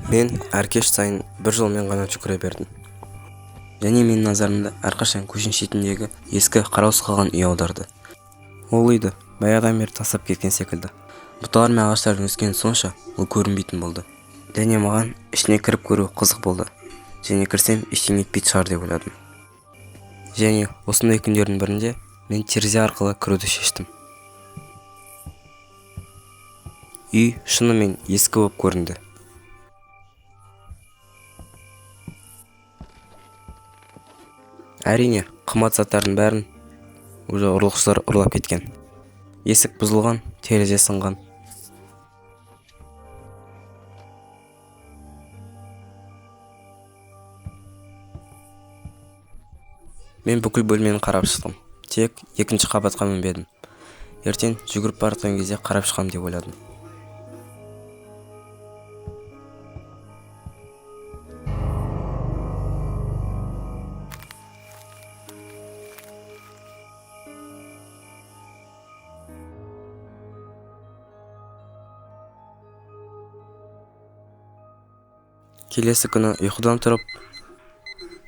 Мен әр кеш сайын бір жолмен ғана жүгіре бердім. Және менің назарымды әрқашан көшенің шетіндегі ескі қараусыз қалған үй аударды. Ол үйді баяғыдан бері тастап кеткен секілді. Бұталар мен ағаштардың өскені сонша ол көрінбейтін болды. Және маған ішіне кіріп көру қызық болды. Және кірсем ештеңе етпейтін шығар деп ойладым. Және осындай күндердің бірінде мен терезе арқылы кіруді шештім. Үй шынымен ескі болып көрінді. Әрине, қымбат заттардың бәрін уже ұрлықшылар ұрлап кеткен. Есік бұзылған, терезе сынған. Мен бүкіл бөлмені қарап шықтым. Тек екінші қабатқа мінбедім. Ертең жүгіріп бара жатқан кезде қарап шығам деп ойладым. Келесі күні ұйқыдан тұрып,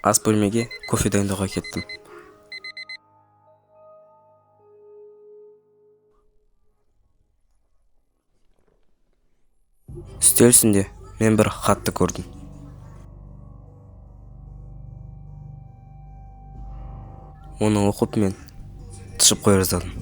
ас бөлмеге кофе дайындауға кеттім. Үстел үстінде мен бір хатты көрдім. Оны оқып мен тышып қоя жаздадым.